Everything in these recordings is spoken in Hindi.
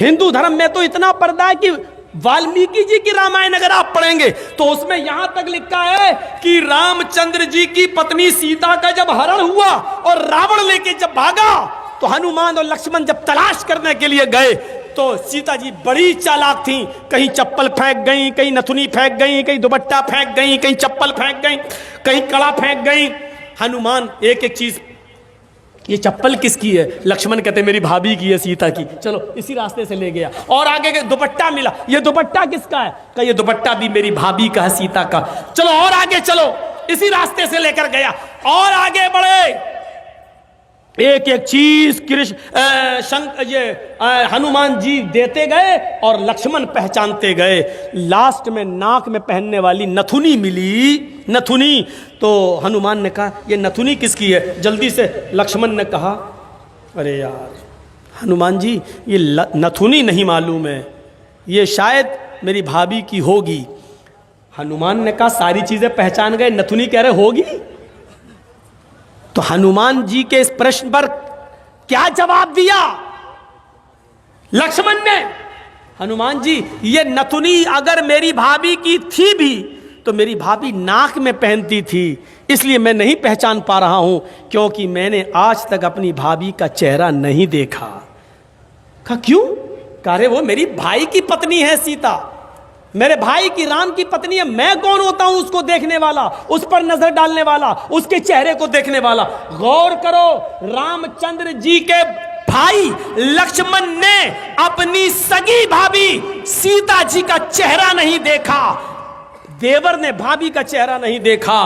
हिंदू धर्म में तो इतना पर्दा है कि वाल्मीकि जी की रामायण अगर आप पढ़ेंगे तो उसमें यहां तक लिखा है कि रामचंद्र जी की पत्नी सीता का जब हरण हुआ और रावण लेके जब भागा तो हनुमान और लक्ष्मण जब तलाश करने के लिए गए तो सीता जी बड़ी चालाक थी, कहीं चप्पल फेंक गई, कहीं नथुनी फेंक गई, कहीं दुपट्टा फेंक गई, कहीं चप्पल फेंक गई, कहीं कड़ा फेंक गई। हनुमान एक एक चीज, ये चप्पल किसकी है? लक्ष्मण कहते मेरी भाभी की है, सीता की। चलो इसी रास्ते से ले गया। और आगे के दुपट्टा मिला, ये दुपट्टा किसका है? कहा ये दुपट्टा भी मेरी भाभी का है, सीता का। चलो और आगे चलो, इसी रास्ते से लेकर गया। और आगे बढ़े, एक एक चीज हनुमान जी देते गए और लक्ष्मण पहचानते गए। लास्ट में नाक में पहनने वाली नथुनी मिली, नथुनी। तो हनुमान ने कहा ये नथुनी किसकी है? जल्दी से लक्ष्मण ने कहा अरे यार हनुमान जी ये नथुनी नहीं मालूम है, ये शायद मेरी भाभी की होगी। हनुमान ने कहा सारी चीजें पहचान गए, नथुनी कह रहे होगी। तो हनुमान जी के इस प्रश्न पर क्या जवाब दिया लक्ष्मण ने? हनुमान जी ये नथुनी अगर मेरी भाभी की थी भी तो मेरी भाभी नाक में पहनती थी, इसलिए मैं नहीं पहचान पा रहा हूं, क्योंकि मैंने आज तक अपनी भाभी का चेहरा नहीं देखा। कहा क्यों? कह रहे वो मेरी भाई की पत्नी है सीता, मेरे भाई की राम की पत्नी है। मैं कौन होता हूं उसको देखने वाला, उस पर नजर डालने वाला, उसके चेहरे को देखने वाला? गौर करो, रामचंद्र जी के भाई लक्ष्मण ने अपनी सगी भाभी सीता जी का चेहरा नहीं देखा, देवर ने भाभी का चेहरा नहीं देखा।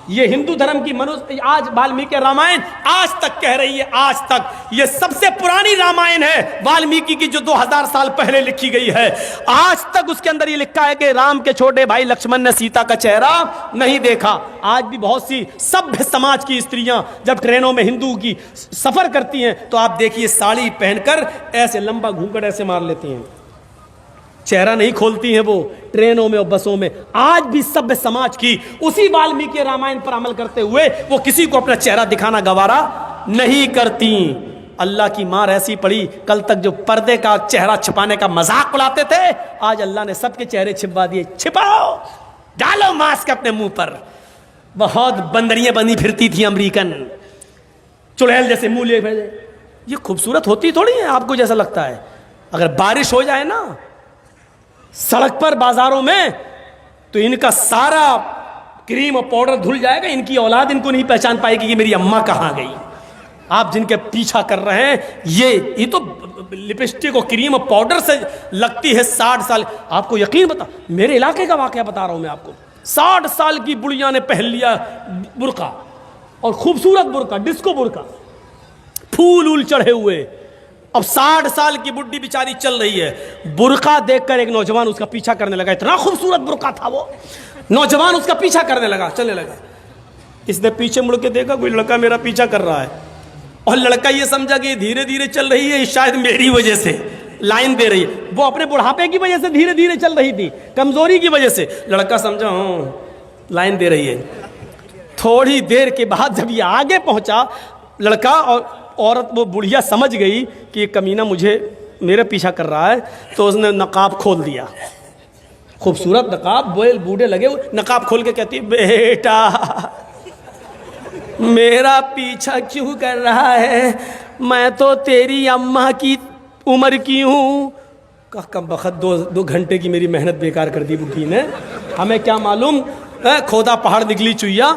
ये हिंदू धर्म की मनुष्य आज वाल्मीकि रामायण आज तक कह रही है, आज तक ये सबसे पुरानी रामायण है वाल्मीकि की, जो 2000 साल पहले लिखी गई है। आज तक उसके अंदर ये लिखा है कि राम के छोटे भाई लक्ष्मण ने सीता का चेहरा नहीं देखा। आज भी बहुत सी सभ्य समाज की स्त्रियां जब ट्रेनों में हिंदू की सफर करती हैं तो आप देखिए साड़ी पहनकर ऐसे लंबा घूंघट ऐसे मार लेती हैं, चेहरा नहीं खोलती हैं वो ट्रेनों में और बसों में। आज भी सभ्य समाज की उसी वाल्मीकि रामायण पर अमल करते हुए वो किसी को अपना चेहरा दिखाना गवारा नहीं करती। अल्लाह की मार ऐसी पड़ी, कल तक जो पर्दे का चेहरा छिपाने का मजाक उड़ाते थे, आज अल्लाह ने सबके चेहरे छिपवा दिए। छिपाओ, डालो मास्क अपने मुंह पर। बहुत बंदरियां बनी फिरती थी अमेरिकन, चुड़ैल जैसे मुंह लिए भेजे। ये खूबसूरत होती थोड़ी है आपको जैसा लगता है। अगर बारिश हो जाए ना सड़क पर बाजारों में तो इनका सारा क्रीम और पाउडर धुल जाएगा, इनकी औलाद इनको नहीं पहचान पाएगी कि मेरी अम्मा कहां गई। आप जिनके पीछा कर रहे हैं ये तो लिपस्टिक और क्रीम और पाउडर से लगती है 60 साल। आपको यकीन बता, मेरे इलाके का वाकया बता रहा हूं मैं आपको। 60 साल की बुढ़िया ने पहन लिया बुर्का, और खूबसूरत बुर्का, डिस्को बुर्का, फूल उल चढ़े हुए। अब 60 साल की बुढ़ी बेचारी चल रही है, बुर्का देखकर एक नौजवान उसका पीछा करने लगा। इतना खूबसूरत बुर्का था वो, नौजवान उसका पीछा करने लगा, चलने लगा। इसने पीछे मुड़ के देखा कोई लड़का मेरा पीछा कर रहा है, और लड़का ये समझा कि धीरे धीरे चल रही है, शायद मेरी वजह से लाइन दे रही है। वो अपने बुढ़ापे की वजह से धीरे धीरे चल रही थी, कमजोरी की वजह से। लड़का समझा हाँ लाइन दे रही है। थोड़ी देर के बाद जब ये आगे पहुंचा लड़का, और औरत वो बुढ़िया समझ गई कि ये कमीना मेरे पीछा कर रहा है, तो उसने नकाब खोल दिया। खूबसूरत नकाब, बूढ़े लगे, नकाब खोल के कहती बेटा मेरा पीछा क्यों कर रहा है, मैं तो तेरी अम्मा की उम्र की हूँ। कम बखत 2 घंटे की मेरी मेहनत बेकार कर दी बुढ़ी ने, हमें क्या मालूम खोदा पहाड़ निकली चुईया।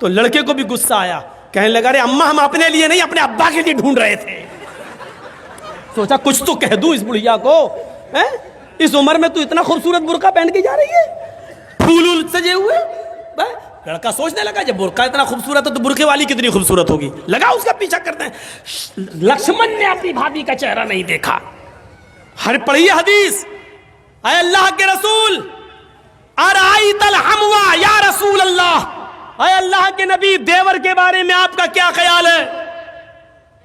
तो लड़के को भी गुस्सा आया, कहने लगा अरे अम्मा हम अपने लिए नहीं अपने अब्बा के लिए ढूंढ रहे थे। सोचा कुछ तो कह दूं इस बुढ़िया को, इस उम्र में तू इतना खूबसूरत बुर्का पहन के जा रही है, फूल सजे हुए। लड़का सोचने लगा जब बुर्का इतना खूबसूरत है तो बुर्के वाली कितनी खूबसूरत होगी, लगा उसका पीछा करते हैं। लक्ष्मण ने अपनी भाभी का चेहरा नहीं देखा। हर पढ़ी हदीस, अय अल्लाह के रसूल अराइतल हमवा या रसूल अल्लाह, अय अल्लाह के नबी देवर के बारे में आपका क्या ख्याल है?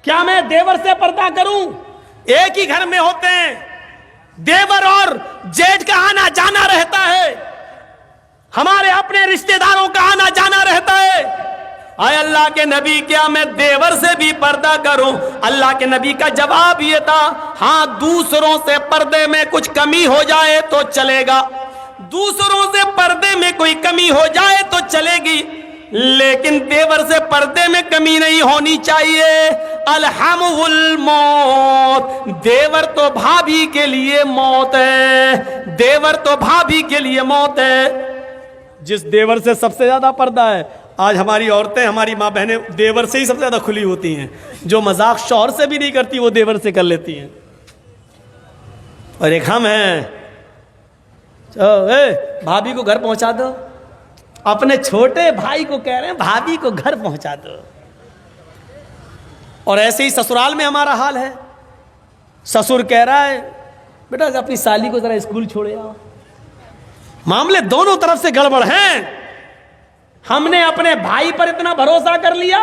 क्या मैं देवर से पर्दा करूं? एक ही घर में होते हैं, देवर और जेठ का आना जाना रहता है, हमारे अपने रिश्तेदारों का आना जाना रहता है। आए अल्लाह के नबी, क्या मैं देवर से भी पर्दा करूं? अल्लाह के नबी का जवाब ये था, हाँ दूसरों से पर्दे में कुछ कमी हो जाए तो चलेगा, दूसरों से पर्दे में कोई कमी हो जाए तो चलेगी, लेकिन देवर से पर्दे में कमी नहीं होनी चाहिए। अलहमुल मौत, देवर तो भाभी के लिए मौत है, देवर तो भाभी के लिए मौत है। जिस देवर से सबसे ज्यादा पर्दा है, आज हमारी औरतें, हमारी माँ बहनें देवर से ही सबसे ज्यादा खुली होती हैं। जो मजाक शौहर से भी नहीं करती वो देवर से कर लेती हैं। और एक हम हैं, भाभी को घर पहुंचा दो, अपने छोटे भाई को कह रहे हैं भाभी को घर पहुंचा दो। और ऐसे ही ससुराल में हमारा हाल है। ससुर कह रहा है बेटा अपनी साली को जरा स्कूल छोड़े आओ। मामले दोनों तरफ से गड़बड़ हैं। हमने अपने भाई पर इतना भरोसा कर लिया